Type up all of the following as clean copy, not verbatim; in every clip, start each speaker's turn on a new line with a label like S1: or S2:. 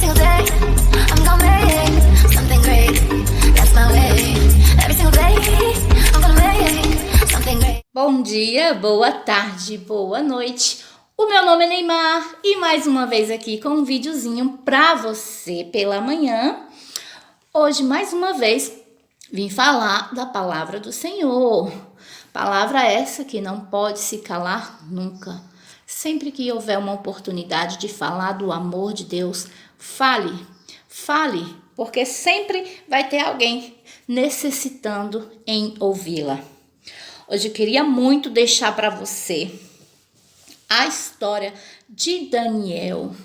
S1: single day, I'm gonna make something great. That's my way. Every single day, I'm gonna make something great.
S2: Bom dia, boa tarde, boa noite. O meu nome é Neymar e mais uma vez aqui com um videozinho pra você pela manhã. Hoje, mais uma vez, vim falar da palavra do Senhor. Palavra essa que não pode se calar nunca. Sempre que houver uma oportunidade de falar do amor de Deus, fale, porque sempre vai ter alguém necessitando em ouvi-la. Hoje eu queria muito deixar para você a história de Daniel.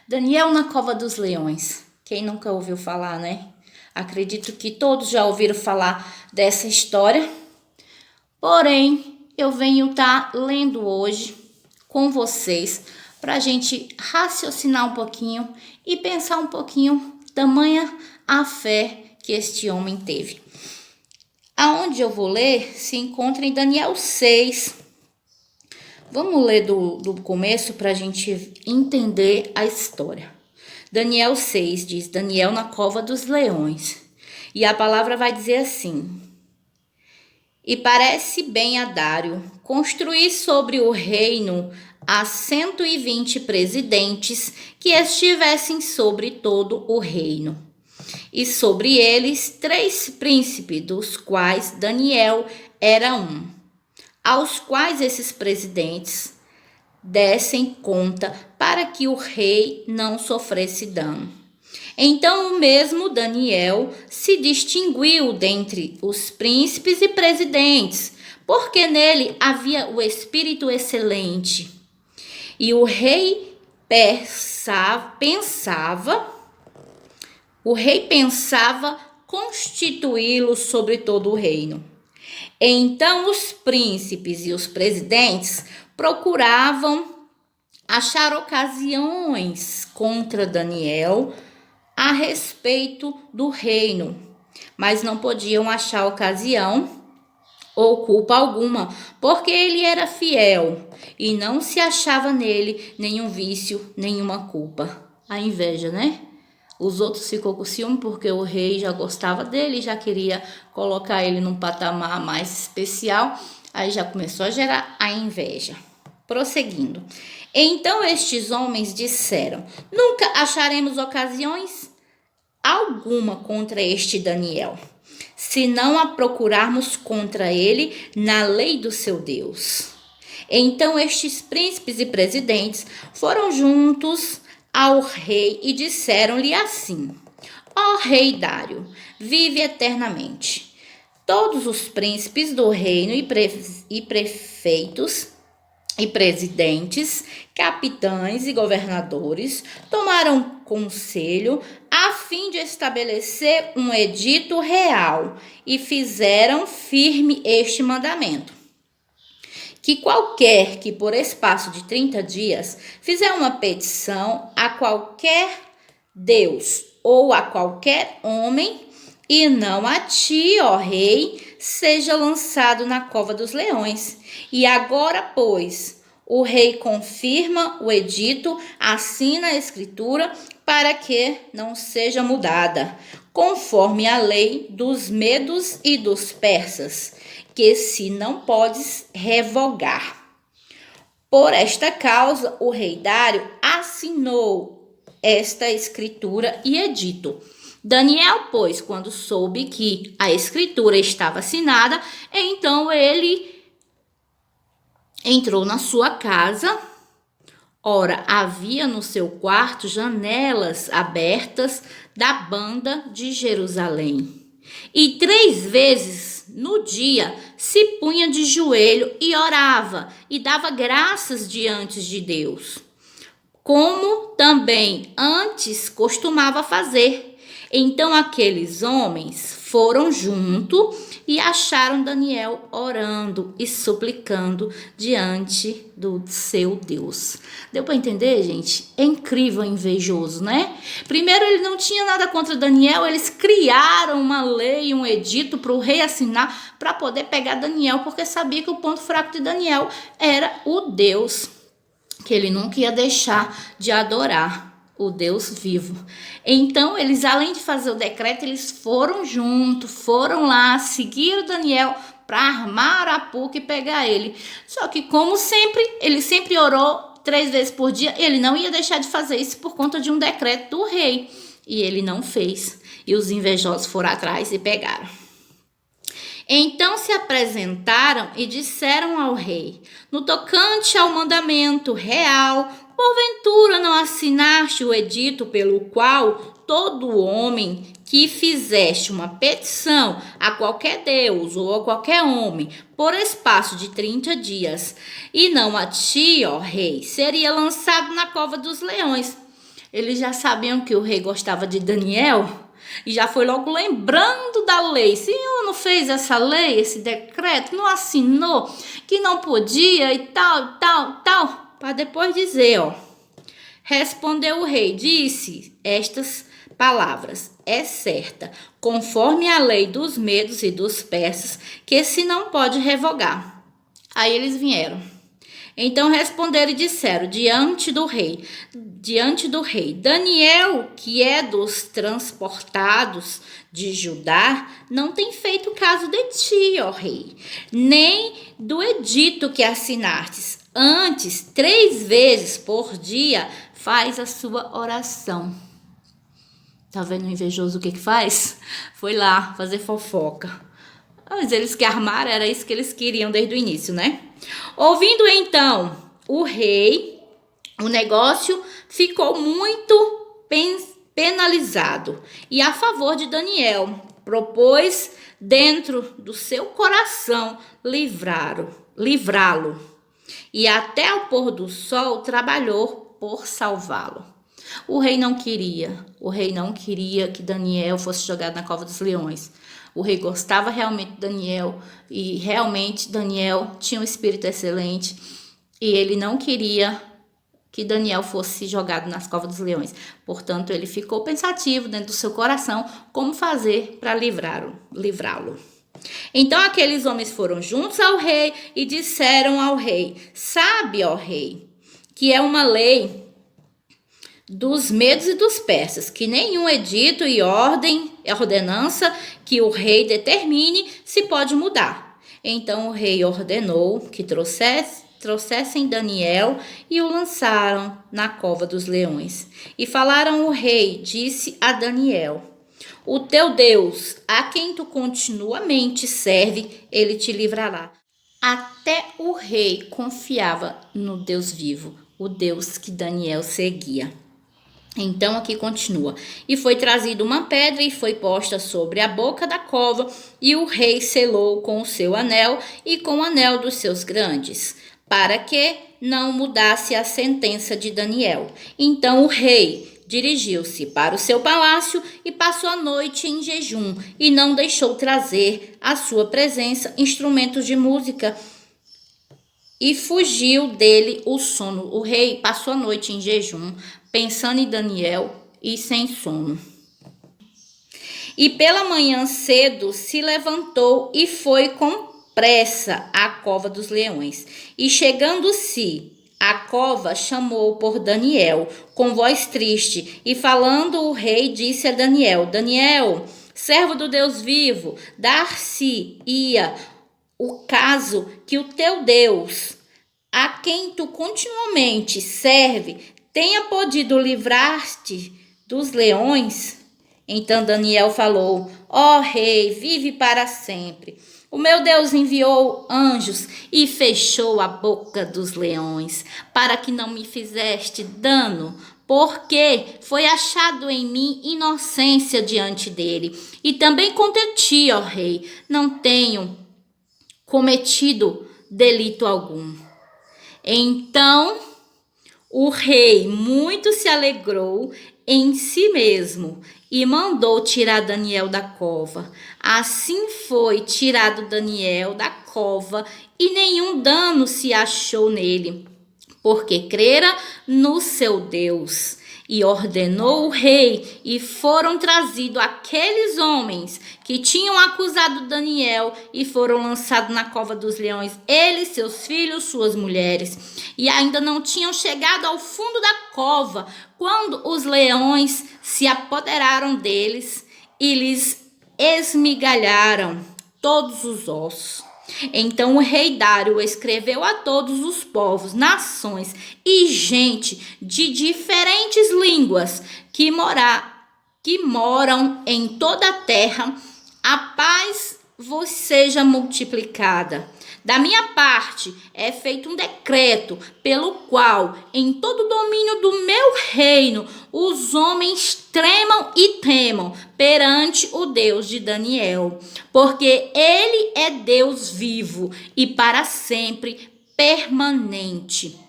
S2: Daniel na cova dos leões. Quem nunca ouviu falar, né? Acredito que todos já ouviram falar dessa história. Porém, eu venho estar lendo hoje com vocês para a gente raciocinar um pouquinho e pensar um pouquinho tamanha a fé que este homem teve. Aonde eu vou ler se encontra em Daniel 6. Vamos ler do começo para a gente entender a história. Daniel 6 diz: Daniel na cova dos leões. E a palavra vai dizer assim: E parece bem a Dário construir sobre o reino a 120 presidentes que estivessem sobre todo o reino, e sobre eles 3 príncipes, dos quais Daniel era um, aos quais esses presidentes dessem conta para que o rei não sofresse dano. Então o mesmo Daniel se distinguiu dentre os príncipes e presidentes, porque nele havia o espírito excelente. E o rei pensava constituí-lo sobre todo o reino. Então os príncipes e os presidentes procuravam achar ocasiões contra Daniel a respeito do reino, mas não podiam achar ocasião ou culpa alguma, porque ele era fiel e não se achava nele nenhum vício, nenhuma culpa. A inveja, né? Os outros ficou com ciúme porque o rei já gostava dele, já queria colocar ele num patamar mais especial, aí já começou a gerar a inveja. Prosseguindo. Então estes homens disseram: Nunca acharemos ocasiões alguma contra este Daniel, se não a procurarmos contra ele na lei do seu Deus. Então estes príncipes e presidentes foram juntos ao rei e disseram-lhe assim: Ó rei Dário, vive eternamente. Todos os príncipes do reino e prefeitos e presidentes, capitães e governadores tomaram conselho a fim de estabelecer um edito real e fizeram firme este mandamento: que qualquer que por espaço de 30 dias fizer uma petição a qualquer Deus ou a qualquer homem, e não a ti, ó rei, seja lançado na cova dos leões. E agora, pois, o rei confirma o edito, assina a escritura para que não seja mudada, conforme a lei dos medos e dos persas, que se não podes revogar. Por esta causa, o rei Dário assinou esta escritura e edito. Daniel, pois, quando soube que a escritura estava assinada, então ele entrou na sua casa. Ora, havia no seu quarto janelas abertas da banda de Jerusalém. E 3 vezes no dia se punha de joelho e orava e dava graças diante de Deus, como também antes costumava fazer. Então aqueles homens foram junto e acharam Daniel orando e suplicando diante do seu Deus. Deu para entender, gente? É incrível, invejoso, né? Primeiro, ele não tinha nada contra Daniel, eles criaram uma lei, um edito para o rei assinar para poder pegar Daniel, porque sabia que o ponto fraco de Daniel era o Deus, que ele nunca ia deixar de adorar. o Deus vivo. Então, eles, além de fazer o decreto, eles foram juntos, foram lá, seguiram Daniel para armar a arapuca e pegar ele. Só que, como sempre, ele sempre orou 3 vezes por dia, ele não ia deixar de fazer isso por conta de um decreto do rei. E ele não fez. E os invejosos foram atrás e pegaram. Então se apresentaram e disseram ao rei: no tocante ao mandamento real, porventura não assinaste o edito pelo qual todo homem que fizeste uma petição a qualquer Deus ou a qualquer homem por espaço de 30 dias, e não a ti, ó rei, seria lançado na cova dos leões. Eles já sabiam que o rei gostava de Daniel e já foi logo lembrando da lei. Senhor, não fez essa lei, esse decreto, não assinou que não podia e tal, para depois dizer, ó. Respondeu o rei, disse estas palavras: é certa, conforme a lei dos medos e dos persas, que se não pode revogar. Aí eles vieram. Então responderam e disseram diante do rei, Daniel, que é dos transportados de Judá, não tem feito caso de ti, ó rei, nem do edito que assinastes. Antes, 3 vezes por dia, faz a sua oração. Tá vendo o invejoso o que faz? Foi lá fazer fofoca. Mas eles que armaram, era isso que eles queriam desde o início, né? Ouvindo então o rei, o negócio ficou muito penalizado. E a favor de Daniel, propôs dentro do seu coração livrá-lo. E até o pôr do sol trabalhou por salvá-lo. O rei não queria que Daniel fosse jogado na cova dos leões. O rei gostava realmente de Daniel e realmente Daniel tinha um espírito excelente e ele não queria que Daniel fosse jogado nas covas dos leões. Portanto, ele ficou pensativo dentro do seu coração como fazer para livrá-lo. Então, aqueles homens foram juntos ao rei e disseram ao rei: sabe, ó rei, que é uma lei dos medos e dos persas, que nenhum edito e ordenança que o rei determine se pode mudar. Então o rei ordenou que trouxessem Daniel e o lançaram na cova dos leões. E falaram o rei, disse a Daniel: o teu Deus, a quem tu continuamente serve, ele te livrará. Até o rei confiava no Deus vivo, o Deus que Daniel seguia. Então aqui continua: e foi trazida uma pedra e foi posta sobre a boca da cova, e o rei selou com o seu anel e com o anel dos seus grandes, para que não mudasse a sentença de Daniel. Então o rei dirigiu-se para o seu palácio e passou a noite em jejum, e não deixou trazer à sua presença instrumentos de música, e fugiu dele o sono. O rei passou a noite em jejum, pensando em Daniel e sem sono. E pela manhã cedo se levantou e foi com pressa à cova dos leões. E chegando-se à cova, chamou por Daniel com voz triste. E falando o rei, disse a Daniel: Daniel, servo do Deus vivo, dar-se-ia o caso que o teu Deus, a quem tu continuamente serve, tenha podido livrar-te dos leões? Então Daniel falou: ó rei, vive para sempre. O meu Deus enviou anjos e fechou a boca dos leões, para que não me fizeste dano, porque foi achado em mim inocência diante dele. E também contra ti, ó rei, não tenho cometido delito algum. Então o rei muito se alegrou em si mesmo e mandou tirar Daniel da cova. Assim foi tirado Daniel da cova e nenhum dano se achou nele, porque crera no seu Deus. E ordenou o rei, e foram trazidos aqueles homens que tinham acusado Daniel e foram lançados na cova dos leões, eles, seus filhos, suas mulheres. E ainda não tinham chegado ao fundo da cova, quando os leões se apoderaram deles e lhes esmigalharam todos os ossos. Então o rei Dário escreveu a todos os povos, nações e gente de diferentes línguas que moram em toda a terra: a paz vos seja multiplicada. Da minha parte é feito um decreto pelo qual em todo o domínio do meu reino os homens tremam e temam perante o Deus de Daniel, porque ele é Deus vivo e para sempre permanente.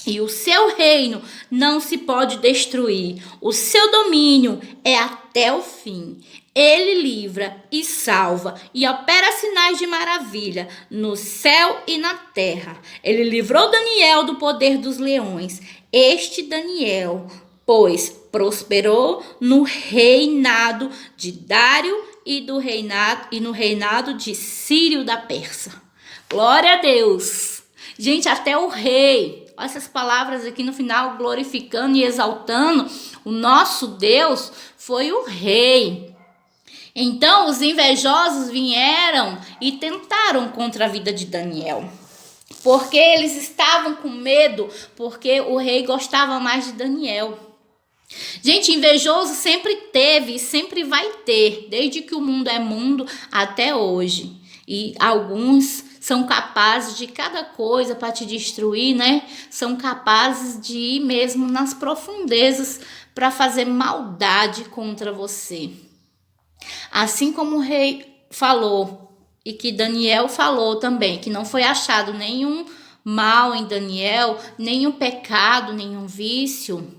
S2: E o seu reino não se pode destruir, o seu domínio é até o fim. Ele livra e salva e opera sinais de maravilha no céu e na terra. Ele livrou Daniel do poder dos leões. Este Daniel, pois, prosperou no reinado de Dário e no reinado de Círio da Pérsia. Glória a Deus! Gente, até o rei, olha essas palavras aqui no final, glorificando e exaltando o nosso Deus, foi o rei. Então os invejosos vieram e tentaram contra a vida de Daniel, porque eles estavam com medo, porque o rei gostava mais de Daniel. Gente, invejoso sempre teve e sempre vai ter, desde que o mundo é mundo até hoje. E alguns são capazes de cada coisa para te destruir, né? São capazes de ir mesmo nas profundezas para fazer maldade contra você. Assim como o rei falou e que Daniel falou também, que não foi achado nenhum mal em Daniel, nenhum pecado, nenhum vício.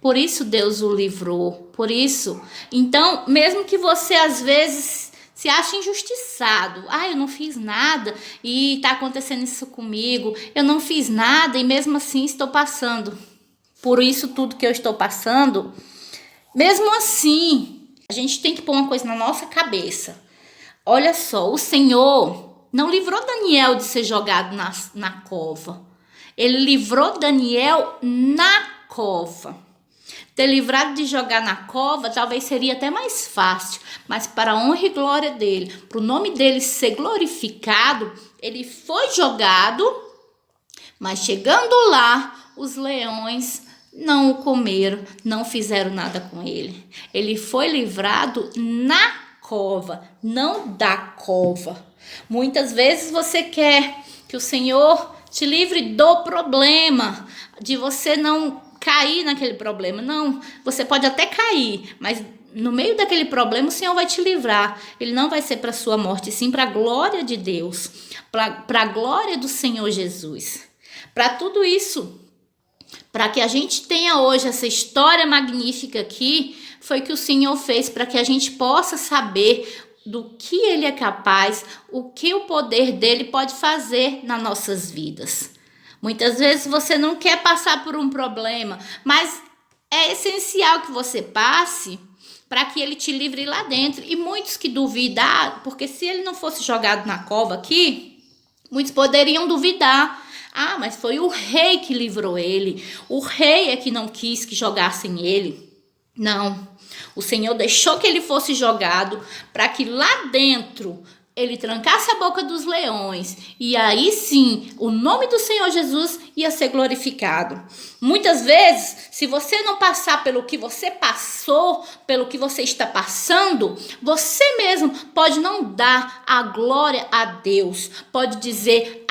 S2: Por isso Deus o livrou, por isso. Então, mesmo que você às vezes se ache injustiçado, eu não fiz nada e está acontecendo isso comigo, eu não fiz nada e mesmo assim estou passando por isso tudo que eu estou passando. Mesmo assim, a gente tem que pôr uma coisa na nossa cabeça. Olha só, o Senhor não livrou Daniel de ser jogado na cova. Ele livrou Daniel na cova. Ter livrado de jogar na cova talvez seria até mais fácil, mas para a honra e glória dele, para o nome dele ser glorificado, ele foi jogado, mas chegando lá, os leões não o comeram, não fizeram nada com ele. Ele foi livrado na cova, não da cova. Muitas vezes você quer que o Senhor te livre do problema, de você não cair naquele problema. Não, você pode até cair, mas no meio daquele problema o Senhor vai te livrar. Ele não vai ser para a sua morte, sim para a glória de Deus, para a glória do Senhor Jesus. Para tudo isso, para que a gente tenha hoje essa história magnífica aqui, foi que o Senhor fez para que a gente possa saber do que Ele é capaz, o que o poder dele pode fazer nas nossas vidas. Muitas vezes você não quer passar por um problema, mas é essencial que você passe para que Ele te livre lá dentro. E muitos que duvidam, porque se ele não fosse jogado na cova aqui, muitos poderiam duvidar. Mas foi o rei que livrou ele. O rei é que não quis que jogassem ele. Não. O Senhor deixou que ele fosse jogado para que lá dentro ele trancasse a boca dos leões. E aí sim, o nome do Senhor Jesus ia ser glorificado. Muitas vezes, se você não passar pelo que você passou, pelo que você está passando, você mesmo pode não dar a glória a Deus. Pode dizer,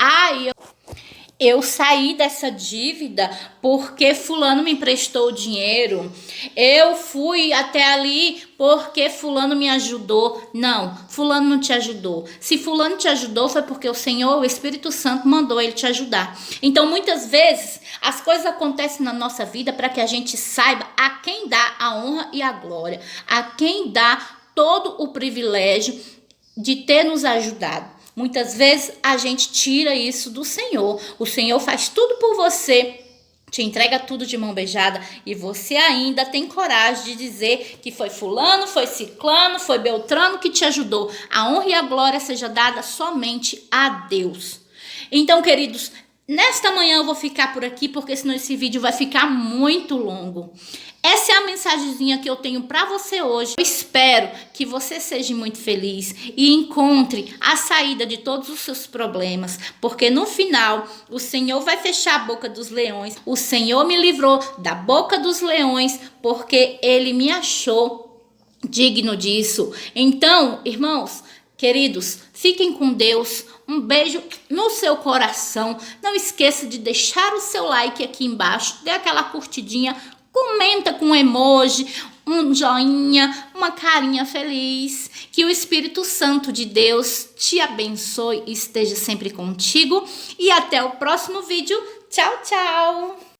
S2: eu saí dessa dívida porque fulano me emprestou o dinheiro. Eu fui até ali porque fulano me ajudou. Não, fulano não te ajudou. Se fulano te ajudou foi porque o Senhor, o Espírito Santo, mandou ele te ajudar. Então, muitas vezes, as coisas acontecem na nossa vida para que a gente saiba a quem dá a honra e a glória. A quem dá todo o privilégio de ter nos ajudado. Muitas vezes a gente tira isso do Senhor. O Senhor faz tudo por você, te entrega tudo de mão beijada e você ainda tem coragem de dizer que foi fulano, foi ciclano, foi beltrano que te ajudou. A honra e a glória seja dada somente a Deus. Então, queridos, nesta manhã eu vou ficar por aqui, porque senão esse vídeo vai ficar muito longo. Essa é a mensagenzinha que eu tenho para você hoje. Eu espero que você seja muito feliz e encontre a saída de todos os seus problemas, porque no final o Senhor vai fechar a boca dos leões. O Senhor me livrou da boca dos leões, porque Ele me achou digno disso. Então, irmãos, queridos, fiquem com Deus. Um beijo no seu coração. Não esqueça de deixar o seu like aqui embaixo, dê aquela curtidinha, comenta com um emoji, um joinha, uma carinha feliz. Que o Espírito Santo de Deus te abençoe e esteja sempre contigo. E até o próximo vídeo. Tchau, tchau!